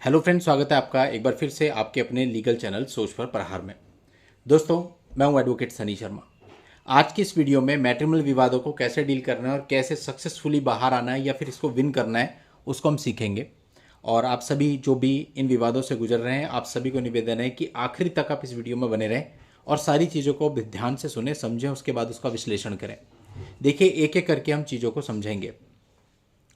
Hello friends, स्वागत है आपका एक बार फिर से आपके अपने लीगल चैनल सोच पर प्रहार में। दोस्तों, मैं हूं एडवोकेट सनी शर्मा। आज की इस वीडियो में मैट्रिमोनियल विवादों को कैसे डील करना है और कैसे सक्सेसफुली बाहर आना है या फिर इसको विन करना है, उसको हम सीखेंगे। और आप सभी जो भी इन विवादों से गुजर रहे हैं, आप सभी को निवेदन है कि आखिरी तक आप इस वीडियो में बने रहें और सारी चीज़ों को ध्यान से सुने, समझें, उसके बाद उसका विश्लेषण करें। देखिए, एक एक करके हम चीज़ों को समझेंगे।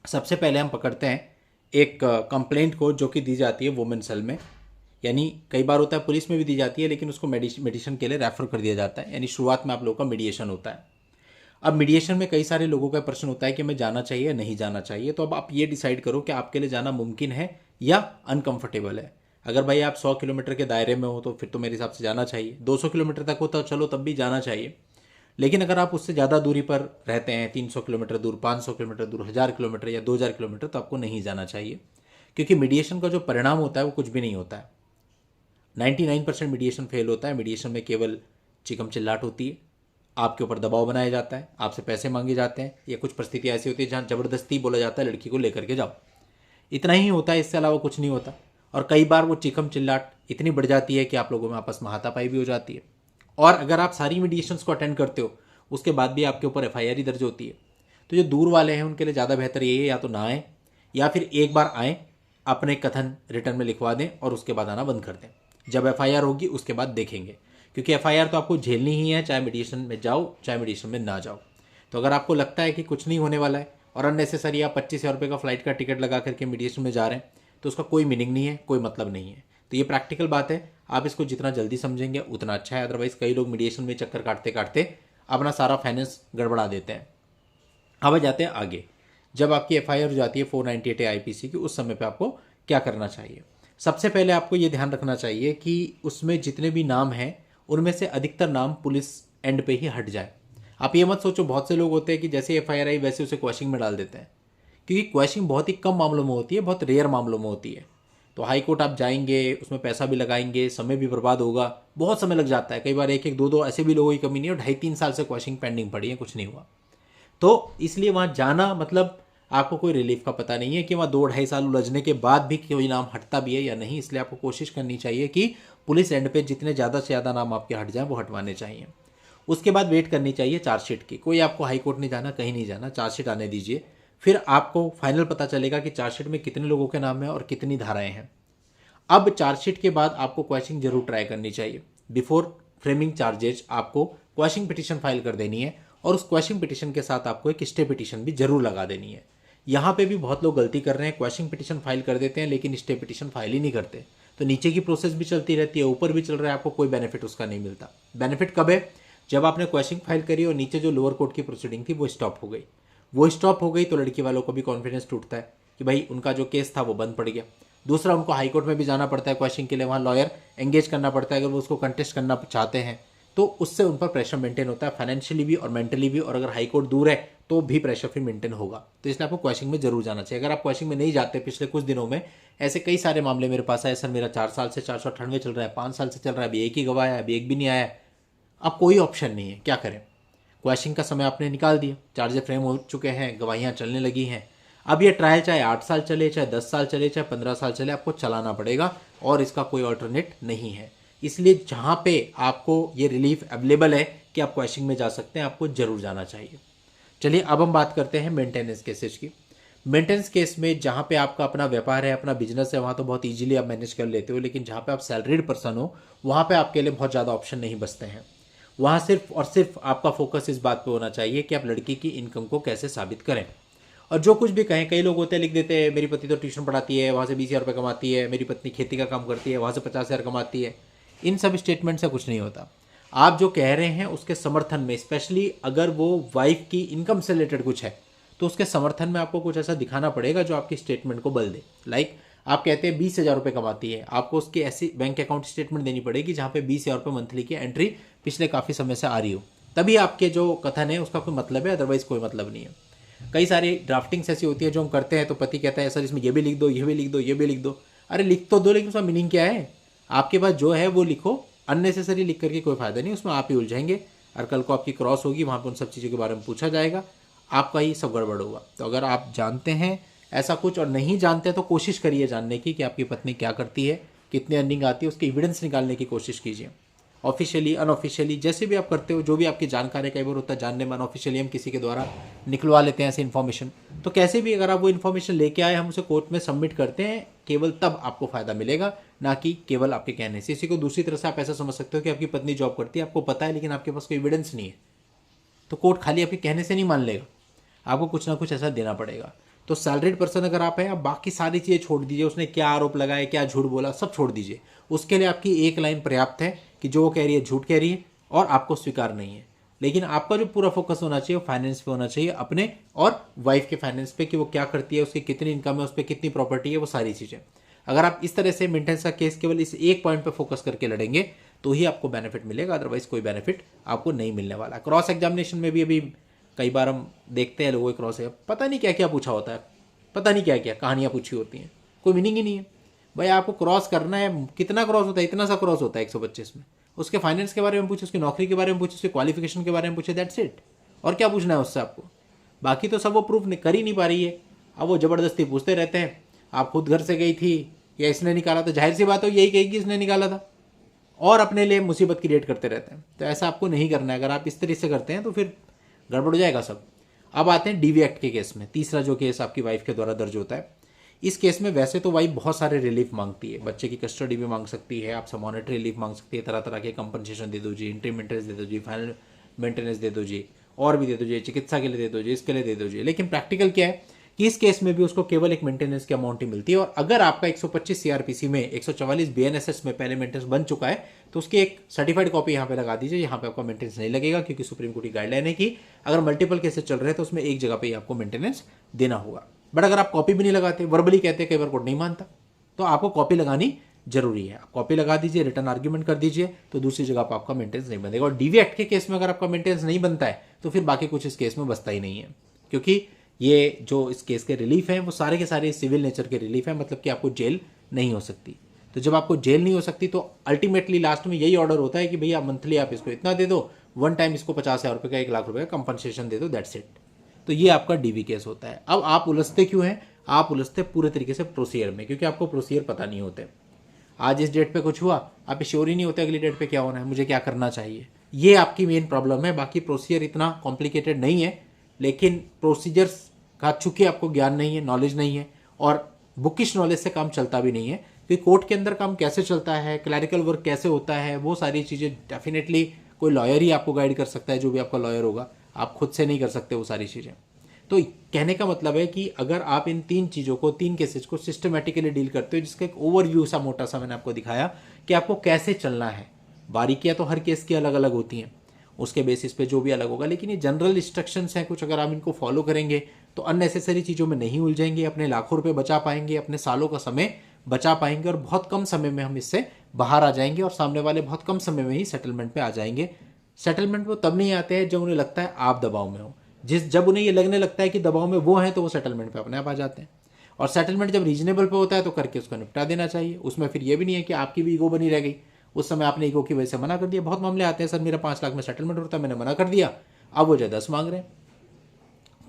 सबसे पहले हम पकड़ते हैं एक कंप्लेंट को जो कि दी जाती है वुमेन सेल में। यानी कई बार होता है पुलिस में भी दी जाती है, लेकिन उसको मेडिशन के लिए रेफर कर दिया जाता है। यानी शुरुआत में आप लोगों का मीडिएशन होता है। अब मीडिएशन में कई सारे लोगों का प्रश्न होता है कि मैं जाना चाहिए या नहीं जाना चाहिए। तो अब आप ये डिसाइड करो कि आपके लिए जाना मुमकिन है या अनकंफर्टेबल है। अगर भाई आप 100 किलोमीटर के दायरे में हो तो फिर तो मेरे हिसाब से जाना चाहिए। 200 किलोमीटर तक हो तो चलो तब भी जाना चाहिए। लेकिन अगर आप उससे ज़्यादा दूरी पर रहते हैं, 300 किलोमीटर दूर, 500 किलोमीटर दूर, 1000 किलोमीटर या 2000 किलोमीटर, तो आपको नहीं जाना चाहिए। क्योंकि मीडिएशन का जो परिणाम होता है वो कुछ भी नहीं होता है। 99% मीडिएशन फेल होता है। मीडिएशन में केवल चिकम चिल्लाट होती है, आपके ऊपर दबाव बनाया जाता है, आपसे पैसे मांगे जाते हैं, या कुछ परिस्थितियाँ ऐसी होती है जहाँ ज़बरदस्ती बोला जाता है लड़की को लेकर के जाओ। इतना ही होता है, इससे अलावा कुछ नहीं होता। और कई बार वो चिकम चिल्लाट इतनी बढ़ जाती है कि आप लोगों में आपस में हाथापाई भी हो जाती है। और अगर आप सारी मीडिएशंस को अटेंड करते हो, उसके बाद भी आपके ऊपर एफआईआर ही दर्ज होती है। तो जो दूर वाले हैं उनके लिए ज़्यादा बेहतर ये है या तो ना आए, या फिर एक बार आएँ, अपने कथन रिटर्न में लिखवा दें और उसके बाद आना बंद कर दें। जब एफआईआर होगी उसके बाद देखेंगे, क्योंकि एफआईआर तो आपको झेलनी ही है, चाहे मीडिएशन में जाओ चाहे मीडिएशन में ना जाओ। तो अगर आपको लगता है कि कुछ नहीं होने वाला है और अननेसेसरी आप 25,000 रुपये का फ्लाइट का टिकट लगा करके मीडिएशन में जा रहे हैं, तो उसका कोई मीनिंग नहीं है, कोई मतलब नहीं है। तो ये प्रैक्टिकल बात है। आप इसको जितना जल्दी समझेंगे उतना अच्छा है। अदरवाइज कई लोग मीडिएशन में चक्कर काटते काटते अपना सारा फाइनेंस गड़बड़ा देते हैं। अब आ जाते हैं आगे। जब आपकी एफआईआर हो जाती है 498 आईपीसी की, उस समय पे आपको क्या करना चाहिए? सबसे पहले आपको ये ध्यान रखना चाहिए कि उसमें जितने भी नाम हैं उनमें से अधिकतर नाम पुलिस एंड पे ही हट जाए। आप ये मत सोचो, बहुत से लोग होते हैं कि जैसे एफआईआर आई वैसे उसे क्वैशिंग में डाल देते हैं। क्योंकि क्वैशिंग बहुत ही कम मामलों में होती है, बहुत रेयर मामलों में होती है। तो हाई कोर्ट आप जाएंगे, उसमें पैसा भी लगाएंगे, समय भी बर्बाद होगा, बहुत समय लग जाता है। कई बार एक एक दो दो ऐसे भी लोगों की कमी नहीं है, 2.5-3 साल से क्वैशिंग पेंडिंग पड़ी है, कुछ नहीं हुआ। तो इसलिए वहाँ जाना मतलब आपको कोई रिलीफ का पता नहीं है कि वहाँ 2-2.5 साल उलझने के बाद भी कोई नाम हटता भी है या नहीं। इसलिए आपको कोशिश करनी चाहिए कि पुलिस एंड पे जितने ज़्यादा से ज़्यादा नाम आपके हट जाएं वो हटवाने चाहिए। उसके बाद वेट करनी चाहिए चार्जशीट की। कोई आपको हाई कोर्ट नहीं जाना, कहीं नहीं जाना, चार्जशीट आने दीजिए। फिर आपको फाइनल पता चलेगा कि चार्जशीट में कितने लोगों के नाम हैं और कितनी धाराएं हैं। अब चार्जशीट के बाद आपको क्वैशिंग जरूर ट्राई करनी चाहिए। बिफोर फ्रेमिंग चार्जेज आपको क्वैशिंग पिटीशन फाइल कर देनी है, और उस क्वैशिंग पिटीशन के साथ आपको एक स्टे पिटीशन भी जरूर लगा देनी है। यहाँ पे भी बहुत लोग गलती कर रहे हैं, क्वैशिंग पिटीशन फाइल कर देते हैं लेकिन स्टे पिटीशन फाइल ही नहीं करते। तो नीचे की प्रोसेस भी चलती रहती है, ऊपर भी चल रहा है, आपको कोई बेनिफिट उसका नहीं मिलता। बेनिफिट कब है? जब आपने क्वैशिंग फाइल करी और नीचे जो लोअर कोर्ट की प्रोसीडिंग थी वो स्टॉप हो गई। वो स्टॉप हो गई तो लड़की वालों को भी कॉन्फिडेंस टूटता है कि भाई उनका जो केस था वो बंद पड़ गया। दूसरा, उनको हाई कोर्ट में भी जाना पड़ता है क्वेश्चन के लिए, वहाँ लॉयर एंगेज करना पड़ता है अगर वो उसको कंटेस्ट करना चाहते हैं। तो उससे उन पर प्रेशर मेंटेन होता है, फाइनेंशियली भी और मेंटली भी। और अगर हाई कोर्ट दूर है तो भी प्रेशर फिर मेंटेन होगा। तो इसलिए आपको क्वेश्चन में जरूर जाना चाहिए। अगर आप क्वेश्चन में नहीं जाते, पिछले कुछ दिनों में ऐसे कई सारे मामले मेरे पास आए, सर मेरा 4 साल से 498 चल रहा है, 5 साल से चल रहा है, अभी एक ही गवाह है, अभी एक भी नहीं आया है। अब कोई ऑप्शन नहीं है, क्या करें? क्वैशिंग का समय आपने निकाल दिया, चार्जेस फ्रेम हो चुके हैं, गवाहियाँ चलने लगी हैं। अब ये ट्रायल चाहे 8 साल चले, चाहे 10 साल चले, चाहे 15 साल चले, आपको चलाना पड़ेगा और इसका कोई ऑल्टरनेट नहीं है। इसलिए जहाँ पे आपको ये रिलीफ अवेलेबल है कि आप क्वैशिंग में जा सकते हैं, आपको जरूर जाना चाहिए। चलिए अब हम बात करते हैं मेंटेनेंस केसेज की। मेंटेनेंस केस में जहाँ पे आपका अपना व्यापार है, अपना बिजनेस है, वहाँ तो बहुत ईजिली आप मैनेज कर लेते हो। लेकिन जहाँ पे आप सैलरीड पर्सन हो, वहाँ पे आपके लिए बहुत ज़्यादा ऑप्शन नहीं बचते हैं। वहाँ सिर्फ और सिर्फ आपका फोकस इस बात पे होना चाहिए कि आप लड़की की इनकम को कैसे साबित करें। और जो कुछ भी कहें, कई लोग होते हैं लिख देते हैं मेरी पत्नी तो ट्यूशन पढ़ाती है, वहाँ से 20,000 रुपये कमाती है, मेरी पत्नी खेती का काम करती है, वहाँ से 50,000 कमाती है। इन सब स्टेटमेंट से कुछ नहीं होता। आप जो कह रहे हैं उसके समर्थन में, स्पेशली अगर वो वाइफ की इनकम से रिलेटेड कुछ है, तो उसके समर्थन में आपको कुछ ऐसा दिखाना पड़ेगा जो आपकी स्टेटमेंट को बल दे। लाइक आप कहते हैं 20,000 रुपये कमाती है, आपको उसकी ऐसी बैंक अकाउंट स्टेटमेंट देनी पड़ेगी जहाँ पे 20,000 रुपये मंथली की एंट्री पिछले काफ़ी समय से आ रही हो, तभी आपके जो कथन है उसका कोई मतलब है, अदरवाइज कोई मतलब नहीं है। कई सारी ड्राफ्टिंग्स ऐसी होती है जो हम करते हैं तो पति कहता है सर इसमें ये भी लिख दो, ये भी लिख दो, ये भी लिख दो। अरे लिख तो दो, लेकिन उसका मीनिंग क्या है? आपके पास जो है वो लिखो। अननेसेसरी लिख करके कोई फायदा नहीं, उसमें आप ही उलझेंगे और कल को आपकी क्रॉस होगी, वहाँ पर उन सब चीज़ों के बारे में पूछा जाएगा, आपका ही सब गड़बड़ होगा। तो अगर आप जानते हैं ऐसा कुछ और नहीं जानते तो कोशिश करिए जानने की कि आपकी पत्नी क्या करती है, कितनी अर्निंग आती है, उसकी एविडेंस निकालने की कोशिश कीजिए। ऑफिशियली अनऑफिशियली जैसे भी आप करते हो, जो भी आपकी जानकारी कई बार होता है जानने में अनऑफिशियली हम किसी के द्वारा निकलवा लेते हैं ऐसी इन्फॉर्मेशन, तो कैसे भी अगर आप वो इन्फॉर्मेशन लेके आए, हम उसे कोर्ट में सबमिट करते हैं, केवल तब आपको फायदा मिलेगा, ना कि केवल आपके कहने से। इसी को दूसरी तरह से आप ऐसा समझ सकते हो कि आपकी पत्नी जॉब करती है, आपको पता है, लेकिन आपके पास कोई एविडेंस नहीं है, तो कोर्ट खाली आपके कहने से नहीं मान लेगा, आपको कुछ ना कुछ ऐसा देना पड़ेगा। तो सैलरीड पर्सन अगर आप हैं, आप बाकी सारी चीज़ें छोड़ दीजिए, उसने क्या आरोप लगाए, क्या झूठ बोला, सब छोड़ दीजिए। उसके लिए आपकी एक लाइन पर्याप्त है कि जो वो कह रही है झूठ कह रही है और आपको स्वीकार नहीं है। लेकिन आपका जो पूरा फोकस होना चाहिए वो फाइनेंस पे होना चाहिए, अपने और वाइफ के फाइनेंस पे, कि वो क्या करती है, उसकी कितनी इनकम है, उस पर कितनी प्रॉपर्टी है, वो सारी चीज़ें। अगर आप इस तरह से मेंटेनेंस का केस केवल इस एक पॉइंट पे फोकस करके लड़ेंगे तो ही आपको बेनिफिट मिलेगा, अदरवाइज कोई बेनिफिट आपको नहीं मिलने वाला। क्रॉस एग्जामिनेशन में भी अभी कई बार हम देखते हैं लोगों के क्रॉस है, पता नहीं क्या क्या पूछा होता है, पता नहीं क्या क्या कहानियाँ पूछी होती हैं, कोई मीनिंग ही नहीं है। भाई आपको क्रॉस करना है, कितना क्रॉस होता है, इतना सा क्रॉस होता है 125 में। उसके फाइनेंस के बारे में पूछे, उसकी नौकरी के बारे में पूछे, उसके क्वालिफिकेशन के बारे में पूछे, दैट्स इट। और क्या पूछना है उससे आपको? बाकी तो सब वो प्रूफ कर ही नहीं पा रही है, अब वो ज़बरदस्ती पूछते रहते हैं। आप खुद घर से गई थी या इसने निकाला, तो जाहिर सी बात हो यही कहेगी इसने निकाला था, और अपने लिए मुसीबत क्रिएट करते रहते हैं। तो ऐसा आपको नहीं करना है। अगर आप इस तरीके से करते हैं तो फिर गड़बड़ हो जाएगा सब। अब आते हैं डीवी एक्ट के केस में, तीसरा जो केस आपकी वाइफ के द्वारा दर्ज होता है। इस केस में वैसे तो वाइफ बहुत सारे रिलीफ मांगती है, बच्चे की कस्टडी भी मांग सकती है, आपसे मॉनेटरी रिलीफ मांग सकती है, तरह तरह के कंपनसेशन दे दो जी, इंट्री मेंटेनेंस दे दो जी, फाइनल मेंटेनेंस दे दो जी, और भी दे दो जी, चिकित्सा के लिए दे दो जी, इसके लिए दे दो जी। लेकिन प्रैक्टिकल क्या है कि इस केस में भी उसको केवल एक मेंटेनेंस की अमाउंट ही मिलती है। और अगर आपका 125 सीआरपीसी में 144 बीएनएसएस में पहले मेंटेनेंस बन चुका है तो उसकी एक सर्टिफाइड कॉपी यहाँ पे लगा दीजिए। यहाँ पे आपका मेंटेनेंस नहीं लगेगा, क्योंकि सुप्रीम कोर्ट की गाइडलाइन है कि अगर मल्टीपल केसेस चल रहे हैं तो उसमें एक जगह पे ही आपको मेंटेनेंस देना होगा। बट अगर आप कॉपी भी नहीं लगाते, वर्बली कहते हैं, कई बार कोर्ट नहीं मानता, तो आपको कॉपी लगानी जरूरी है। आप कॉपी लगा दीजिए, रिटर्न आर्ग्यूमेंट कर दीजिए, तो दूसरी जगह पर आपका मेंटेनेंस नहीं बनेगा। और डीवी एक्ट के केस में अगर आपका मेंटेनेंस नहीं बनता है तो फिर बाकी कुछ इस केस में बचता ही नहीं है, क्योंकि ये जो इस केस के रिलीफ हैं वो सारे के सारे सिविल नेचर के रिलीफ हैं, मतलब कि आपको जेल नहीं हो सकती। तो जब आपको जेल नहीं हो सकती तो अल्टीमेटली लास्ट में यही ऑर्डर होता है कि भैया मंथली आप इसको इतना दे दो, वन टाइम इसको 50,000 रुपये का, 1,00,000 रुपये का कंपनसेशन दे दो, दैट्स इट। तो ये आपका डीवी केस होता है। अब आप उलझते क्यों हैं? आप उलझते पूरे तरीके से प्रोसीजर में, क्योंकि आपको प्रोसीजर पता नहीं होते। आज इस डेट पे कुछ हुआ, आप श्योर ही नहीं होते अगली डेट पे क्या होना है, मुझे क्या करना चाहिए। ये आपकी मेन प्रॉब्लम है। बाकी प्रोसीजर इतना कॉम्प्लिकेटेड नहीं है, लेकिन प्रोसीजर्स का चूंकि आपको ज्ञान नहीं है, नॉलेज नहीं है, और बुकिश नॉलेज से काम चलता भी नहीं है कि कोर्ट के अंदर काम कैसे चलता है, क्लैरिकल वर्क कैसे होता है, वो सारी चीज़ें डेफिनेटली कोई लॉयर ही आपको गाइड कर सकता है, जो भी आपका लॉयर होगा। आप खुद से नहीं कर सकते वो सारी चीज़ें। तो कहने का मतलब है कि अगर आप इन तीन चीज़ों को, तीन केसेस को सिस्टमेटिकली डील करते हो, जिसका एक ओवरव्यू सा मोटा सा मैंने आपको दिखाया कि आपको कैसे चलना है। बारीकियाँ तो हर केस की अलग अलग होती हैं, उसके बेसिस पे जो भी अलग होगा, लेकिन ये जनरल इंस्ट्रक्शंस हैं कुछ। अगर आप इनको फॉलो करेंगे तो अननेसेसरी चीज़ों में नहीं उलझेंगे, अपने लाखों रुपए बचा पाएंगे, अपने सालों का समय बचा पाएंगे, और बहुत कम समय में हम इससे बाहर आ जाएंगे, और सामने वाले बहुत कम समय में ही सेटलमेंट पे आ जाएंगे। सेटलमेंट पे तब नहीं आते हैं जब उन्हें लगता है आप दबाव में हो। जब उन्हें ये लगने लगता है कि दबाव में वो हैं तो वो सेटलमेंट पे अपने आप आ जाते हैं। और सेटलमेंट जब रीजनेबल पे होता है तो करके उसको निपटा देना चाहिए। उसमें फिर ये भी नहीं है कि आपकी भी ईगो बनी रह गई, उस समय आपने ईगो की वजह से मना कर दिया। बहुत मामले आते हैं, सर मेरा 5 लाख में सेटलमेंट होता है, मैंने मना कर दिया, अब वो जो 10 मांग रहे हैं,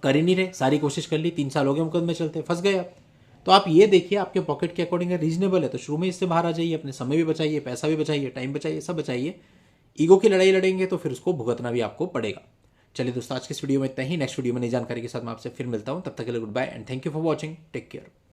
कर ही नहीं रहे, सारी कोशिश कर ली, 3 साल हो गए मुकदमे चलते, फंस गए आप। तो आप ये देखिए आपके पॉकेट के अकॉर्डिंग रीजनेबल है तो शुरू में इससे बाहर आ जाइए, अपने समय भी बचाइए, पैसा भी बचाइए, टाइम बचाइए, सब बचाइए। ईगो की लड़ाई लड़ेंगे तो फिर उसको भुगतना भी आपको पड़ेगा। चलिए दोस्तों, आज की इस वीडियो में इतना ही। नेक्स्ट वीडियो में नई जानकारी के साथ मैं आपसे फिर मिलता हूं, तब तक के लिए goodbye and thank you for watching. Take care.